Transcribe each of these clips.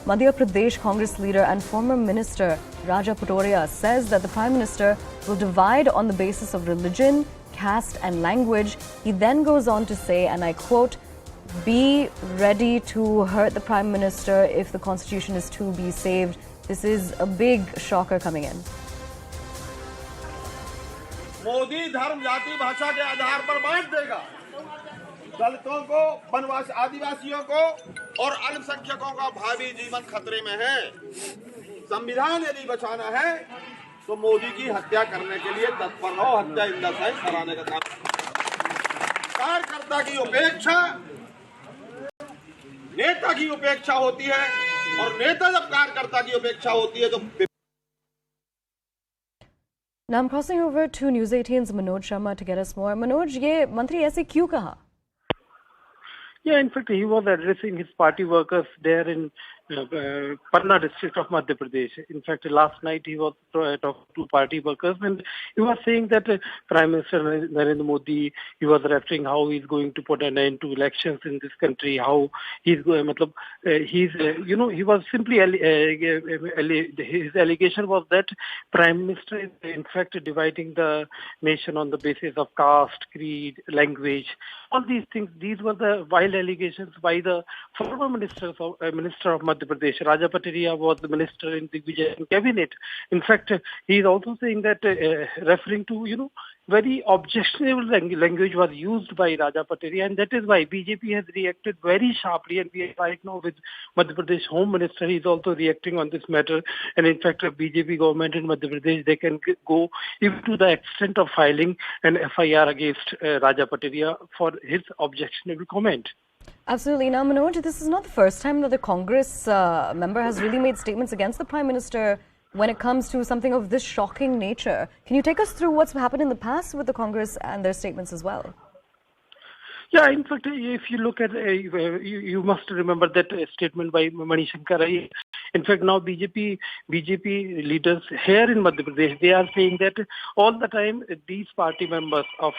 Madhya Pradesh Congress leader and former minister Raja Pateria says that the Prime Minister will divide on the basis of religion, caste and language. He then goes on to say, and I quote, "Be ready to hurt the Prime Minister if the Constitution is to be saved." This is a big shocker coming in. Modi धर्म जाति भाषा के आधार पर बांट देगा। दलितों को, वनवासी आदिवासियों को और अल्पसंख्यकों का भावी जीवन खतरे में है। संविधान यदि बचाना है तो मोदी की हत्या करने के लिए तत्पर रहो, हत्या इन द सेंस कराने का काम। कार्यकर्ता की उपेक्षा नेता की उपेक्षा होती है और नेता जब कार्यकर्ता की उपेक्षा होती है तो Now I'm crossing over to News 18's Manoj Sharma to get us more. Manoj, ये मंत्री ऐसे क्यों कहा? Yeah, in fact, he was addressing his party workers there in Patna district of Madhya Pradesh. In fact, last night he was talking to party workers and he was saying that Prime Minister Narendra Modi, he was referring how he's going to put an end to elections in this country, how he's going, he was simply, his allegation was that Prime Minister is in fact dividing the nation on the basis of caste, creed, language, all these things. These were the wild allegations by the former minister of Madhya Pradesh. Raja Pateria was the minister in the Vijay cabinet. In fact, he is also saying that, referring to, very objectionable language was used by Raja Pateria, and that is why BJP has reacted very sharply. And we are right now with Madhya Pradesh Home Minister, he is also reacting on this matter. And in fact, the BJP government in Madhya Pradesh, they can go even to the extent of filing an FIR against Raja Pateria for his objectionable comment. Absolutely. Now, Manoj, this is not the first time that the Congress member has really made statements against the Prime Minister when it comes to something of this shocking nature. Can you take us through what's happened in the past with the Congress and their statements as well? Yeah, in fact, if you look at, you must remember that statement by Mani Shankar. In fact, now BJP leaders here in Madhya Pradesh, they are saying that all the time these party members of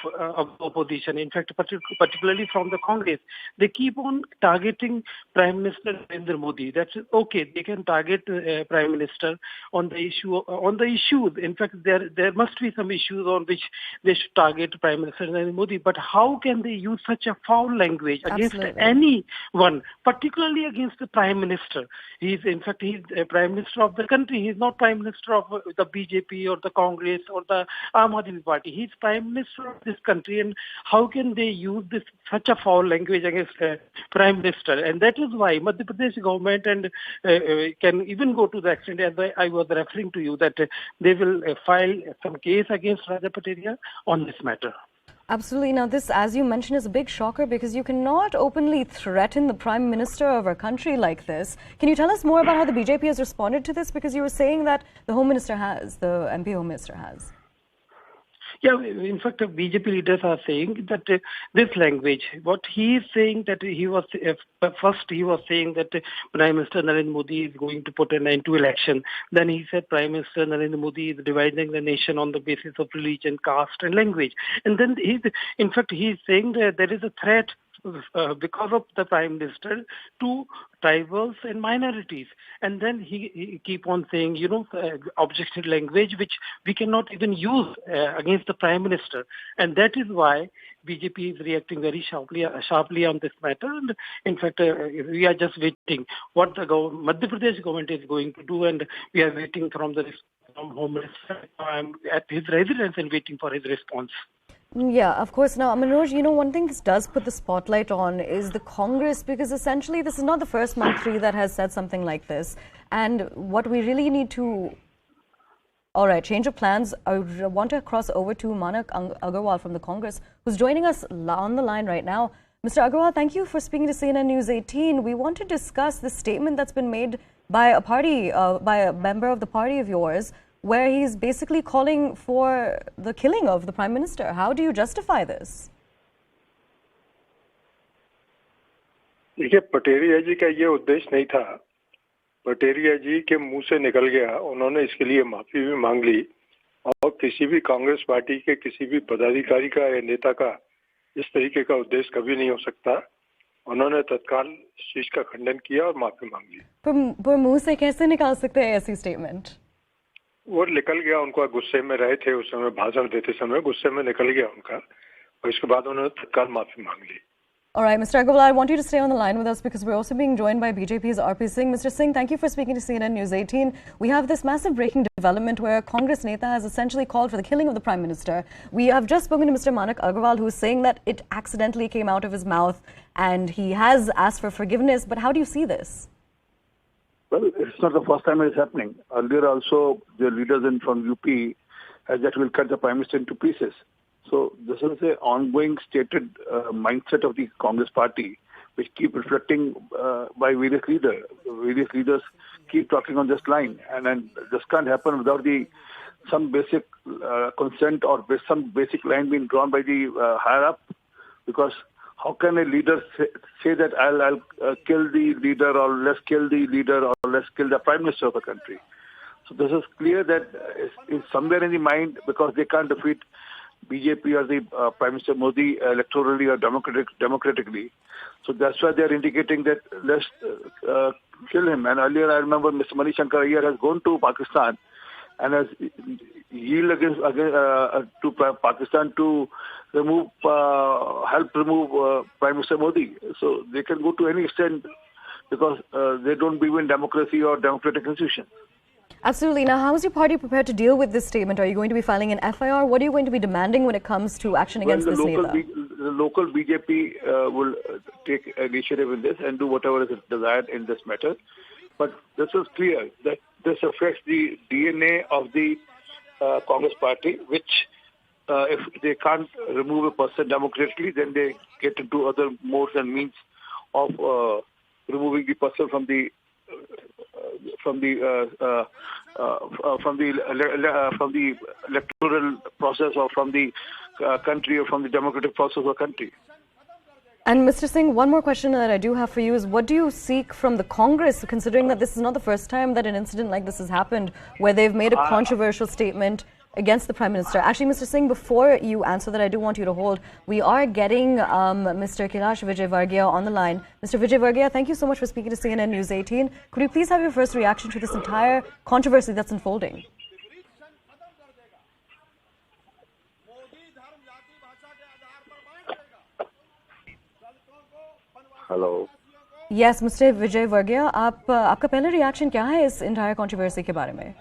opposition, in fact, particularly from the Congress, they keep on targeting Prime Minister Narendra Modi. That's okay. They can target Prime Minister on the issues. In fact, there must be some issues on which they should target Prime Minister Narendra Modi. But how can they use such a foul language against anyone, particularly against the Prime Minister? He's a Prime Minister of the country. He's not Prime Minister of the BJP or the Congress or the Aam Aadmi Party. He's Prime Minister of this country. And how can they use such a foul language against Prime Minister? And that is why Madhya Pradesh government and can even go to the extent, as I was referring to you, that they will file some case against Raja Pateria on this matter. Absolutely. Now, this, as you mentioned, is a big shocker because you cannot openly threaten the Prime Minister of our country like this. Can you tell us more about how the BJP has responded to this? Because you were saying that the Home Minister has, the MP Home Minister has. Yeah, in fact, BJP leaders are saying that this language, what he is saying that he was saying that Prime Minister Narendra Modi is going to put an end to election. Then he said Prime Minister Narendra Modi is dividing the nation on the basis of religion, caste and language. And then he is saying that there is a threat because of the Prime Minister to tribals and minorities. And then he keep on saying, objectionable language which we cannot even use against the Prime Minister. And that is why BJP is reacting very sharply on this matter. And in fact, we are just waiting what the Madhya Pradesh government is going to do, and we are waiting from Home Minister at his residence and waiting for his response. Yeah, of course. Now, Manoj, one thing this does put the spotlight on is the Congress, because essentially this is not the first mantri that has said something like this. And what we really need to... All right, change of plans. I want to cross over to Manak Agarwal from the Congress, who's joining us on the line right now. Mr. Agarwal, thank you for speaking to CNN News 18. We want to discuss the statement that's been made by a member of the party of yours, where he's basically calling for the killing of the Prime Minister. How do you justify this? देखिए, पटेरिया जी का ये उद्देश्य नहीं था। पटेरिया जी के मुंह से निकल गया, उन्होंने इसके लिए माफी भी मांग ली और किसी भी कांग्रेस पार्टी के किसी भी पदाधिकारी का या नेता का इस तरीके का उद्देश्य कभी नहीं हो सकता। उन्होंने तत्काल इस चीज का खंडन किया और माफी मांग ली। पर मुंह से कैसे निकाल सकते हैं ऐसी स्टेटमेंट? वो निकल गया, उनका गुस्से में रहे थे उस समय, भाषण देते समय गुस्से में निकल गया उनका, और इसके बाद उन्होंने तत्काल माफी मांग ली। All right, Mr. Agarwal, I want you to stay on the line with us because we're also being joined by BJP's RP Singh. Mr. Singh, thank you for speaking to CNN News 18. We have this massive breaking development where a Congress Neta has essentially called for the killing of the Prime Minister. We have just spoken to Mr. Manak Agarwal, who's saying that it accidentally came out of his mouth and he has asked for forgiveness. But how do you see this? Well, it's not the first time it's happening. Earlier also, the leaders from UP has that will cut the Prime Minister into pieces. So this is an ongoing stated mindset of the Congress party, which keep reflecting by various leaders. Various leaders keep talking on this line, and then this can't happen without some basic consent or some basic line being drawn by the higher up. Because how can a leader say that I'll kill the leader, or let's kill the leader, or let's kill the Prime Minister of the country? So this is clear that it's somewhere in the mind, because they can't defeat BJP or the Prime Minister Modi electorally or democratically. So that's why they're indicating that let's kill him. And earlier I remember Mr. Manish Shankar Iyer has gone to Pakistan and has yielded against to Pakistan to help remove Prime Minister Modi. So they can go to any extent because they don't believe in democracy or democratic institutions. Absolutely. Now, how is your party prepared to deal with this statement? Are you going to be filing an FIR? What are you going to be demanding when it comes to action against this Neta? The local BJP will take initiative in this and do whatever is desired in this matter. But this is clear that this affects the DNA of the Congress party, which if they can't remove a person democratically, then they get into other modes and means of removing the person from the electoral process, or from the country, or from the democratic process of the country. And Mr. Singh, one more question that I do have for you is, what do you seek from the Congress, considering that this is not the first time that an incident like this has happened, where they've made a controversial statement against the Prime Minister? Actually, Mr. Singh, before you answer that, I do want you to hold. We are getting Mr. Kailash Vijayvargiya on the line. Mr. Vijayvargiya, thank you so much for speaking to CNN News 18. Could you please have your first reaction to this entire controversy that's unfolding? Hello Yes, Mr. Vijayvargiya, आपका पहला reaction क्या है इस entire controversy के बारे में?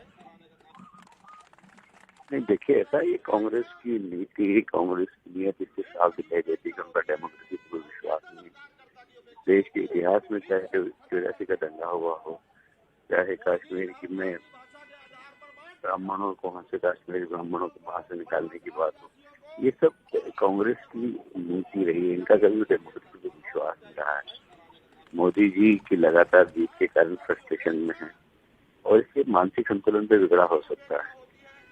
नहीं, देखिए, ऐसा ये कांग्रेस की नीति, कांग्रेस की नीयत इससे साफ दिखाई देती है कि उनका डेमोक्रेसी पर विश्वास नहीं। देश के इतिहास में चाहे 84 का दंगा हुआ हो, चाहे कश्मीर की में ब्राह्मणों को वहां से कश्मीरी ब्राह्मणों को वहां से निकालने की बात हो, ये सब कांग्रेस की नीति रही है। इनका कभी डेमोक्रेसी पर विश्वास नहीं रहा है। मोदी जी की लगातार जीत के कारण फ्रस्ट्रेशन में है और इसके मानसिक संतुलन पे बिगड़ा हो सकता है।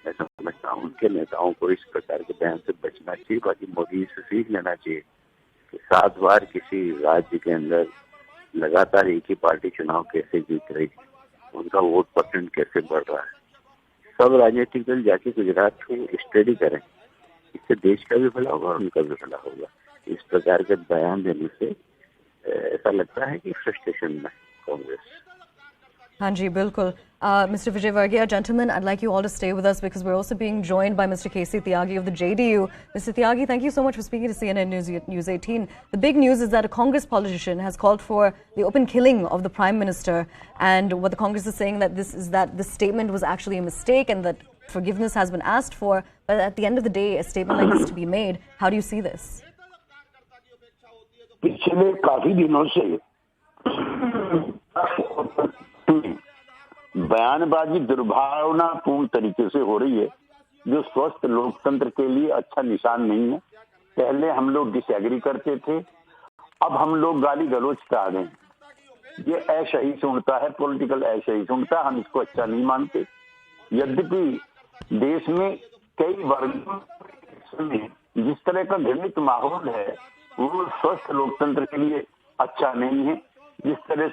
मैं समझता हूँ उनके नेताओं को इस प्रकार के बयान से बचना चाहिए। बाकी मोदी से सीख लेना चाहिए कि 7 बार किसी राज्य के अंदर लगातार एक ही पार्टी चुनाव कैसे जीत रही, उनका वोट परसेंट कैसे बढ़ रहा है। सब राजनीतिक दल जाके गुजरात को स्टडी करें, इससे देश का भी भला होगा और उनका भी भला होगा। इस प्रकार के बयान देने से ऐसा लगता है कि फ्रस्ट्रेशन में Congress. Hanji, bilkul. Mr. Vijayvargiya, gentlemen, I'd like you all to stay with us because we're also being joined by Mr. K.C. Tyagi of the JDU. Mr. Tyagi, thank you so much for speaking to CNN News 18. The big news is that a Congress politician has called for the open killing of the Prime Minister, and what the Congress is saying that this statement was actually a mistake and that forgiveness has been asked for. But at the end of the day, a statement like this to be made, how do you see this? पिछले काफी दिनों से बयानबाजी दुर्भावनापूर्ण तरीके से हो रही है, जो स्वस्थ लोकतंत्र के लिए अच्छा निशान नहीं है। पहले हम लोग डिसएग्री करते थे, अब हम लोग गाली गलौज पे आ गए। ये असहिष्णुता है, पॉलिटिकल असहिष्णुता, हम इसको अच्छा नहीं मानते। यद्यपि देश में कई वर्गों में जिस तरह का घृणित माहौल है, वो स्वस्थ लोकतंत्र के लिए अच्छा नहीं है। जिस तरह